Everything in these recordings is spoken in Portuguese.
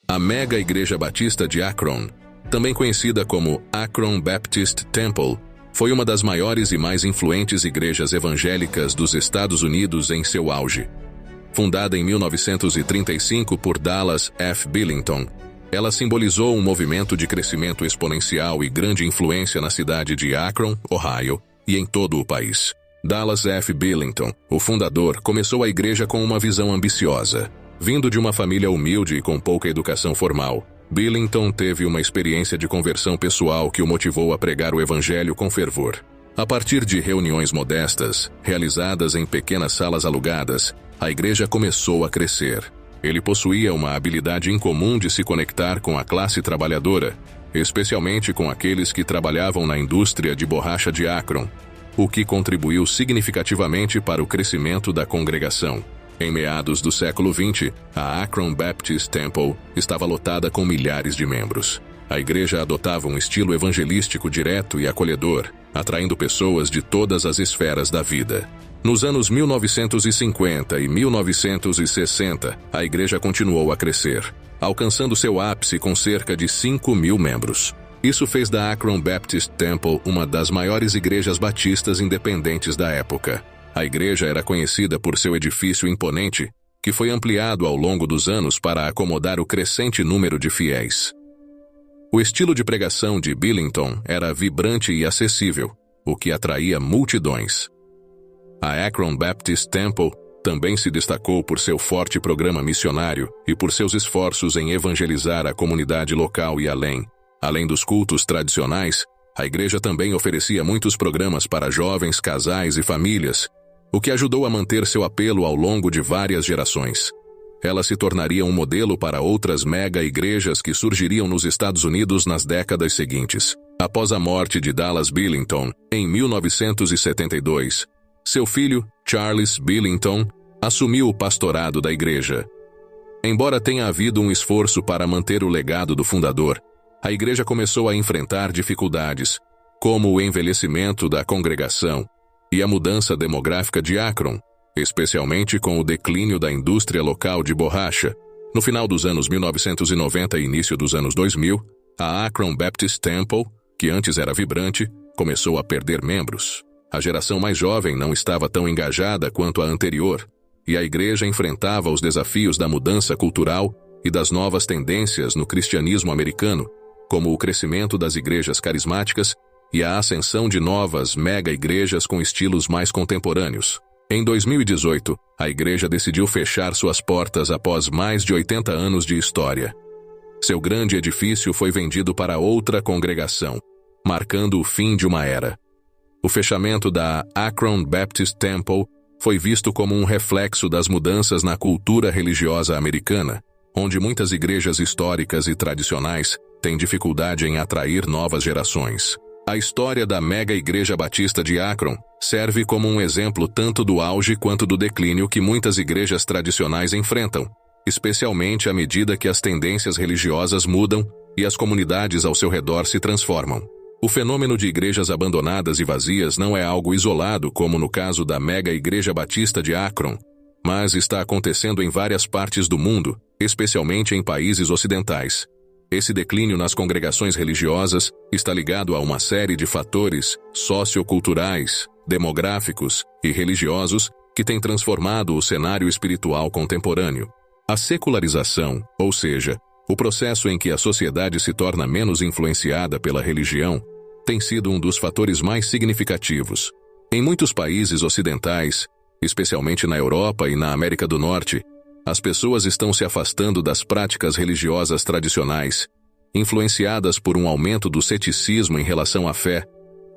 A Mega Igreja Batista de Akron, também conhecida como Akron Baptist Temple, foi uma das maiores e mais influentes igrejas evangélicas dos Estados Unidos em seu auge. Fundada em 1935 por Dallas F. Billington, ela simbolizou um movimento de crescimento exponencial e grande influência na cidade de Akron, Ohio, e em todo o país. Dallas F. Billington, o fundador, começou a igreja com uma visão ambiciosa. Vindo de uma família humilde e com pouca educação formal, Billington teve uma experiência de conversão pessoal que o motivou a pregar o evangelho com fervor. A partir de reuniões modestas, realizadas em pequenas salas alugadas, a igreja começou a crescer. Ele possuía uma habilidade incomum de se conectar com a classe trabalhadora, especialmente com aqueles que trabalhavam na indústria de borracha de Akron, o que contribuiu significativamente para o crescimento da congregação. Em meados do século XX, a Akron Baptist Temple estava lotada com milhares de membros. A igreja adotava um estilo evangelístico direto e acolhedor, atraindo pessoas de todas as esferas da vida. Nos anos 1950 e 1960, a igreja continuou a crescer, alcançando seu ápice com cerca de 5.000 membros. Isso fez da Akron Baptist Temple uma das maiores igrejas batistas independentes da época. A igreja era conhecida por seu edifício imponente, que foi ampliado ao longo dos anos para acomodar o crescente número de fiéis. O estilo de pregação de Billington era vibrante e acessível, o que atraía multidões. A Akron Baptist Temple também se destacou por seu forte programa missionário e por seus esforços em evangelizar a comunidade local e além. Além dos cultos tradicionais, a igreja também oferecia muitos programas para jovens, casais e famílias, o que ajudou a manter seu apelo ao longo de várias gerações. Ela se tornaria um modelo para outras mega-igrejas que surgiriam nos Estados Unidos nas décadas seguintes. Após a morte de Dallas Billington, em 1972, seu filho, Charles Billington, assumiu o pastorado da igreja. Embora tenha havido um esforço para manter o legado do fundador, a igreja começou a enfrentar dificuldades, como o envelhecimento da congregação e a mudança demográfica de Akron, especialmente com o declínio da indústria local de borracha. No final dos anos 1990 e início dos anos 2000, a Akron Baptist Temple, que antes era vibrante, começou a perder membros. A geração mais jovem não estava tão engajada quanto a anterior, e a igreja enfrentava os desafios da mudança cultural e das novas tendências no cristianismo americano, como o crescimento das igrejas carismáticas e a ascensão de novas mega-igrejas com estilos mais contemporâneos. Em 2018, a igreja decidiu fechar suas portas após mais de 80 anos de história. Seu grande edifício foi vendido para outra congregação, marcando o fim de uma era. O fechamento da Akron Baptist Temple foi visto como um reflexo das mudanças na cultura religiosa americana, onde muitas igrejas históricas e tradicionais têm dificuldade em atrair novas gerações. A história da Mega Igreja Batista de Akron serve como um exemplo tanto do auge quanto do declínio que muitas igrejas tradicionais enfrentam, especialmente à medida que as tendências religiosas mudam e as comunidades ao seu redor se transformam. O fenômeno de igrejas abandonadas e vazias não é algo isolado como no caso da Mega Igreja Batista de Akron, mas está acontecendo em várias partes do mundo, especialmente em países ocidentais. Esse declínio nas congregações religiosas está ligado a uma série de fatores socioculturais, demográficos e religiosos que têm transformado o cenário espiritual contemporâneo. A secularização, ou seja, o processo em que a sociedade se torna menos influenciada pela religião, tem sido um dos fatores mais significativos. Em muitos países ocidentais, especialmente na Europa e na América do Norte, as pessoas estão se afastando das práticas religiosas tradicionais, influenciadas por um aumento do ceticismo em relação à fé,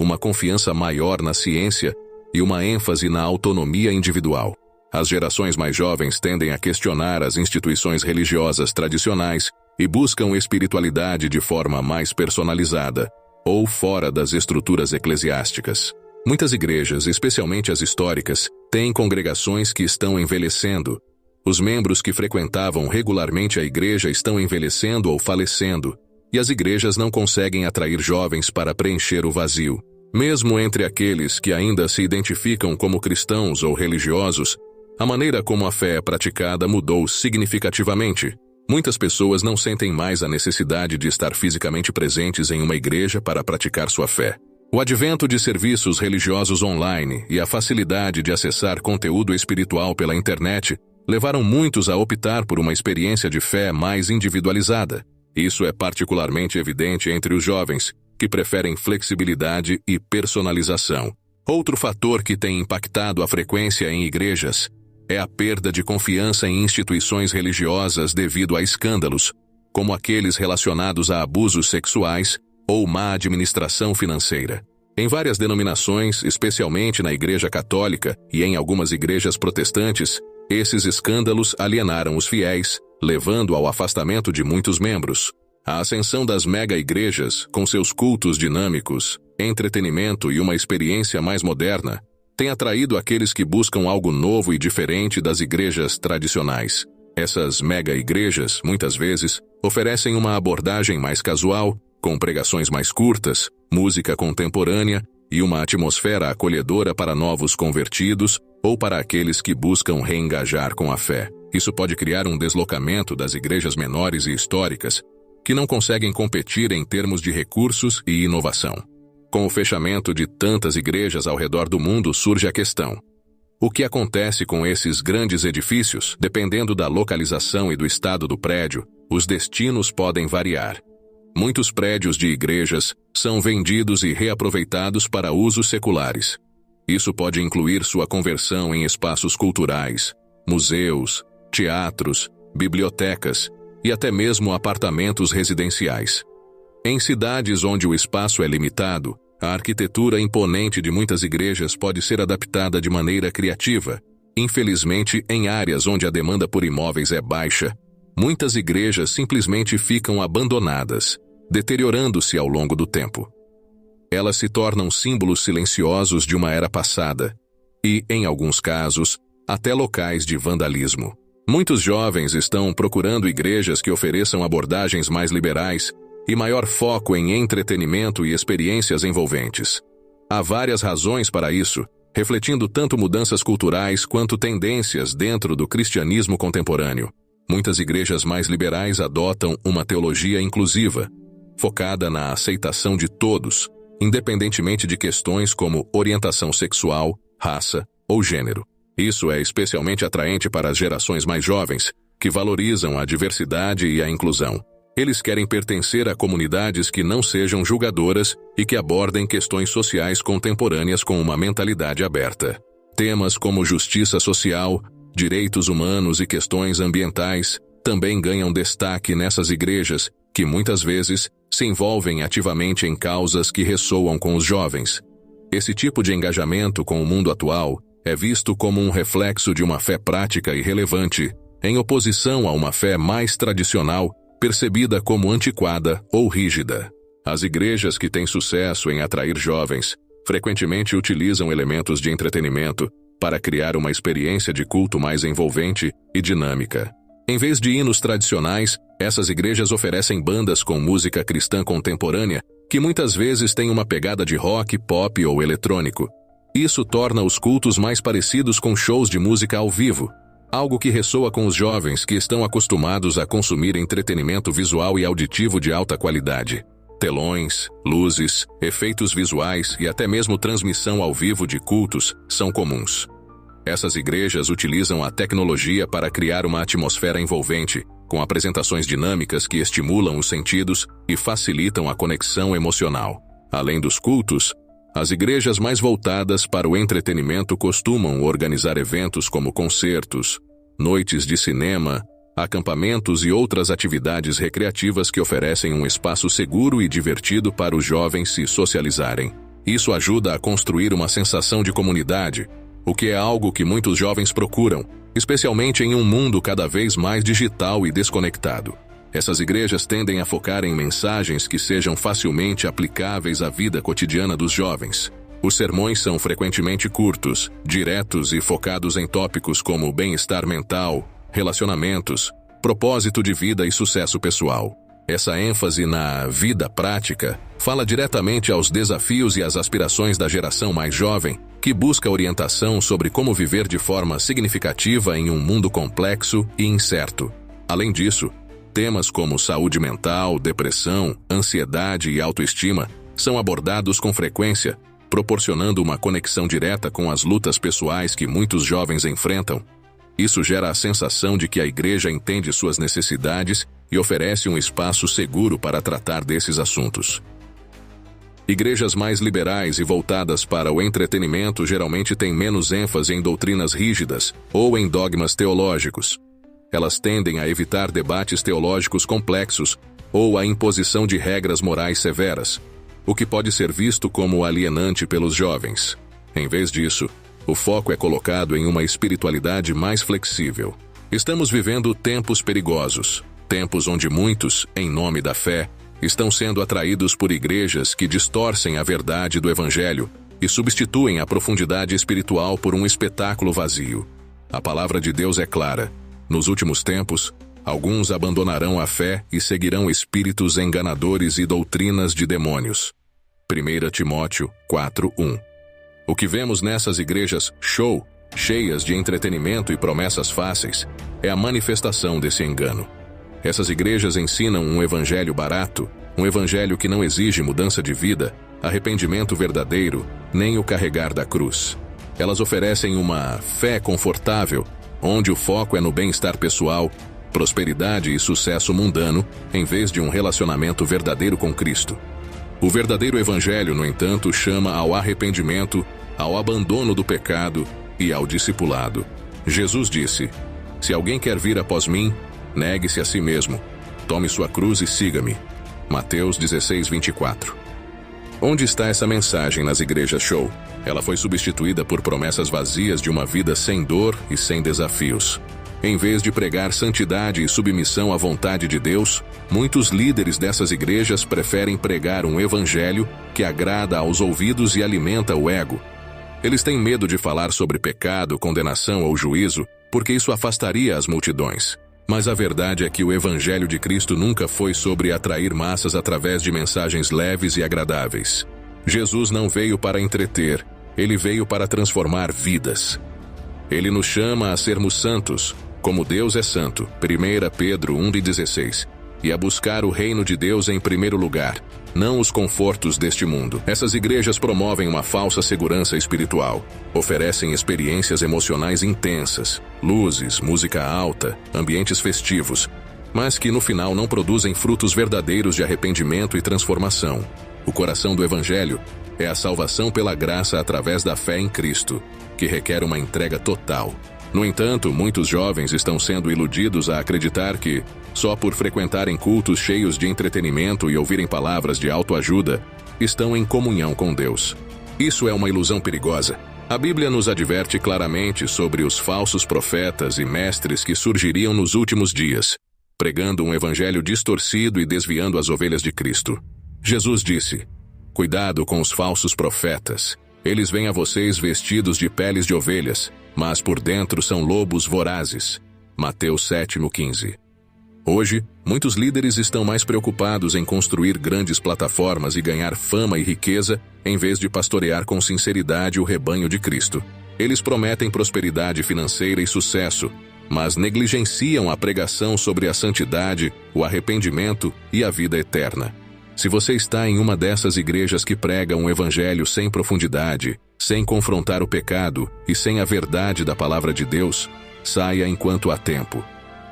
uma confiança maior na ciência e uma ênfase na autonomia individual. As gerações mais jovens tendem a questionar as instituições religiosas tradicionais e buscam espiritualidade de forma mais personalizada, ou fora das estruturas eclesiásticas. Muitas igrejas, especialmente as históricas, têm congregações que estão envelhecendo. Os membros que frequentavam regularmente a igreja estão envelhecendo ou falecendo, e as igrejas não conseguem atrair jovens para preencher o vazio. Mesmo entre aqueles que ainda se identificam como cristãos ou religiosos, a maneira como a fé é praticada mudou significativamente. Muitas pessoas não sentem mais a necessidade de estar fisicamente presentes em uma igreja para praticar sua fé. O advento de serviços religiosos online e a facilidade de acessar conteúdo espiritual pela internet levaram muitos a optar por uma experiência de fé mais individualizada. Isso é particularmente evidente entre os jovens, que preferem flexibilidade e personalização. Outro fator que tem impactado a frequência em igrejas é a perda de confiança em instituições religiosas devido a escândalos, como aqueles relacionados a abusos sexuais ou má administração financeira. Em várias denominações, especialmente na Igreja Católica e em algumas igrejas protestantes, esses escândalos alienaram os fiéis, levando ao afastamento de muitos membros. A ascensão das mega-igrejas, com seus cultos dinâmicos, entretenimento e uma experiência mais moderna, tem atraído aqueles que buscam algo novo e diferente das igrejas tradicionais. Essas mega-igrejas, muitas vezes, oferecem uma abordagem mais casual, com pregações mais curtas, música contemporânea e uma atmosfera acolhedora para novos convertidos ou para aqueles que buscam reengajar com a fé. Isso pode criar um deslocamento das igrejas menores e históricas, que não conseguem competir em termos de recursos e inovação. Com o fechamento de tantas igrejas ao redor do mundo, surge a questão: o que acontece com esses grandes edifícios? Dependendo da localização e do estado do prédio, os destinos podem variar. Muitos prédios de igrejas são vendidos e reaproveitados para usos seculares. Isso pode incluir sua conversão em espaços culturais, museus, teatros, bibliotecas e até mesmo apartamentos residenciais. Em cidades onde o espaço é limitado, a arquitetura imponente de muitas igrejas pode ser adaptada de maneira criativa. Infelizmente, em áreas onde a demanda por imóveis é baixa, muitas igrejas simplesmente ficam abandonadas, deteriorando-se ao longo do tempo. Elas se tornam símbolos silenciosos de uma era passada e, em alguns casos, até locais de vandalismo. Muitos jovens estão procurando igrejas que ofereçam abordagens mais liberais e maior foco em entretenimento e experiências envolventes. Há várias razões para isso, refletindo tanto mudanças culturais quanto tendências dentro do cristianismo contemporâneo. Muitas igrejas mais liberais adotam uma teologia inclusiva, focada na aceitação de todos, independentemente de questões como orientação sexual, raça ou gênero. Isso é especialmente atraente para as gerações mais jovens, que valorizam a diversidade e a inclusão. Eles querem pertencer a comunidades que não sejam julgadoras e que abordem questões sociais contemporâneas com uma mentalidade aberta. Temas como justiça social, direitos humanos e questões ambientais também ganham destaque nessas igrejas, que muitas vezes se envolvem ativamente em causas que ressoam com os jovens. Esse tipo de engajamento com o mundo atual é visto como um reflexo de uma fé prática e relevante, em oposição a uma fé mais tradicional, percebida como antiquada ou rígida. As igrejas que têm sucesso em atrair jovens frequentemente utilizam elementos de entretenimento para criar uma experiência de culto mais envolvente e dinâmica. Em vez de hinos tradicionais, essas igrejas oferecem bandas com música cristã contemporânea, que muitas vezes têm uma pegada de rock, pop ou eletrônico. Isso torna os cultos mais parecidos com shows de música ao vivo, algo que ressoa com os jovens que estão acostumados a consumir entretenimento visual e auditivo de alta qualidade. Telões, luzes, efeitos visuais e até mesmo transmissão ao vivo de cultos são comuns. Essas igrejas utilizam a tecnologia para criar uma atmosfera envolvente, com apresentações dinâmicas que estimulam os sentidos e facilitam a conexão emocional. Além dos cultos, as igrejas mais voltadas para o entretenimento costumam organizar eventos como concertos, noites de cinema, acampamentos e outras atividades recreativas que oferecem um espaço seguro e divertido para os jovens se socializarem. Isso ajuda a construir uma sensação de comunidade, o que é algo que muitos jovens procuram, especialmente em um mundo cada vez mais digital e desconectado. Essas igrejas tendem a focar em mensagens que sejam facilmente aplicáveis à vida cotidiana dos jovens. Os sermões são frequentemente curtos, diretos e focados em tópicos como bem-estar mental, relacionamentos, propósito de vida e sucesso pessoal. Essa ênfase na vida prática fala diretamente aos desafios e às aspirações da geração mais jovem, que busca orientação sobre como viver de forma significativa em um mundo complexo e incerto. Além disso, Temas como saúde mental, depressão, ansiedade e autoestima são abordados com frequência, proporcionando uma conexão direta com as lutas pessoais que muitos jovens enfrentam. Isso gera a sensação de que a igreja entende suas necessidades e oferece um espaço seguro para tratar desses assuntos. Igrejas mais liberais e voltadas para o entretenimento geralmente têm menos ênfase em doutrinas rígidas ou em dogmas teológicos. Elas tendem a evitar debates teológicos complexos ou a imposição de regras morais severas, o que pode ser visto como alienante pelos jovens. Em vez disso, o foco é colocado em uma espiritualidade mais flexível. Estamos vivendo tempos perigosos, tempos onde muitos, em nome da fé, estão sendo atraídos por igrejas que distorcem a verdade do Evangelho e substituem a profundidade espiritual por um espetáculo vazio. A palavra de Deus é clara. Nos últimos tempos, alguns abandonarão a fé e seguirão espíritos enganadores e doutrinas de demônios. 1 Timóteo 4:1. O que vemos nessas igrejas show, cheias de entretenimento e promessas fáceis, é a manifestação desse engano. Essas igrejas ensinam um evangelho barato, um evangelho que não exige mudança de vida, arrependimento verdadeiro, nem o carregar da cruz. Elas oferecem uma fé confortável, onde o foco é no bem-estar pessoal, prosperidade e sucesso mundano, em vez de um relacionamento verdadeiro com Cristo. O verdadeiro evangelho, no entanto, chama ao arrependimento, ao abandono do pecado e ao discipulado. Jesus disse: "Se alguém quer vir após mim, negue-se a si mesmo, tome sua cruz e siga-me." Mateus 16:24. Onde está essa mensagem nas igrejas show? Ela foi substituída por promessas vazias de uma vida sem dor e sem desafios. Em vez de pregar santidade e submissão à vontade de Deus, muitos líderes dessas igrejas preferem pregar um evangelho que agrada aos ouvidos e alimenta o ego. Eles têm medo de falar sobre pecado, condenação ou juízo, porque isso afastaria as multidões. Mas a verdade é que o evangelho de Cristo nunca foi sobre atrair massas através de mensagens leves e agradáveis. Jesus não veio para entreter, ele veio para transformar vidas. Ele nos chama a sermos santos, como Deus é santo, 1 Pedro 1:16, e a buscar o reino de Deus em primeiro lugar, não os confortos deste mundo. Essas igrejas promovem uma falsa segurança espiritual, oferecem experiências emocionais intensas, luzes, música alta, ambientes festivos, mas que no final não produzem frutos verdadeiros de arrependimento e transformação. O coração do Evangelho é a salvação pela graça através da fé em Cristo, que requer uma entrega total. No entanto, muitos jovens estão sendo iludidos a acreditar que, só por frequentarem cultos cheios de entretenimento e ouvirem palavras de autoajuda, estão em comunhão com Deus. Isso é uma ilusão perigosa. A Bíblia nos adverte claramente sobre os falsos profetas e mestres que surgiriam nos últimos dias, pregando um evangelho distorcido e desviando as ovelhas de Cristo. Jesus disse: "Cuidado com os falsos profetas. Eles vêm a vocês vestidos de peles de ovelhas, mas por dentro são lobos vorazes." Mateus 7:15. Hoje, muitos líderes estão mais preocupados em construir grandes plataformas e ganhar fama e riqueza, em vez de pastorear com sinceridade o rebanho de Cristo. Eles prometem prosperidade financeira e sucesso, mas negligenciam a pregação sobre a santidade, o arrependimento e a vida eterna. Se você está em uma dessas igrejas que pregam um evangelho sem profundidade, sem confrontar o pecado e sem a verdade da palavra de Deus, saia enquanto há tempo.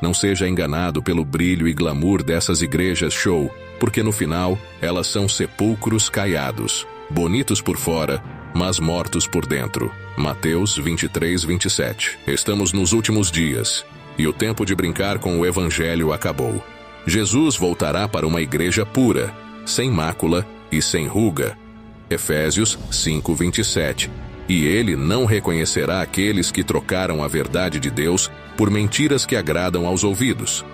Não seja enganado pelo brilho e glamour dessas igrejas show, porque no final, elas são sepulcros caiados, bonitos por fora, mas mortos por dentro. Mateus 23:27. Estamos nos últimos dias, e o tempo de brincar com o evangelho acabou. Jesus voltará para uma igreja pura, sem mácula e sem ruga. Efésios 5:27. E ele não reconhecerá aqueles que trocaram a verdade de Deus por mentiras que agradam aos ouvidos.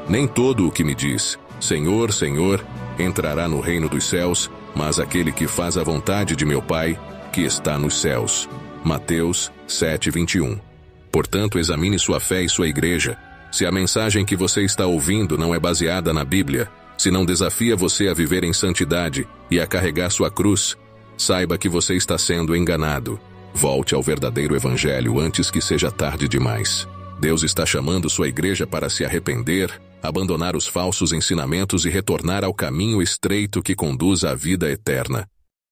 Nem todo o que me diz, Senhor, Senhor, entrará no reino dos céus, mas aquele que faz a vontade de meu Pai, que está nos céus. Mateus 7:21. Portanto, examine sua fé e sua igreja. Se a mensagem que você está ouvindo não é baseada na Bíblia, se não desafia você a viver em santidade e a carregar sua cruz, saiba que você está sendo enganado. Volte ao verdadeiro evangelho antes que seja tarde demais. Deus está chamando sua igreja para se arrepender, abandonar os falsos ensinamentos e retornar ao caminho estreito que conduz à vida eterna.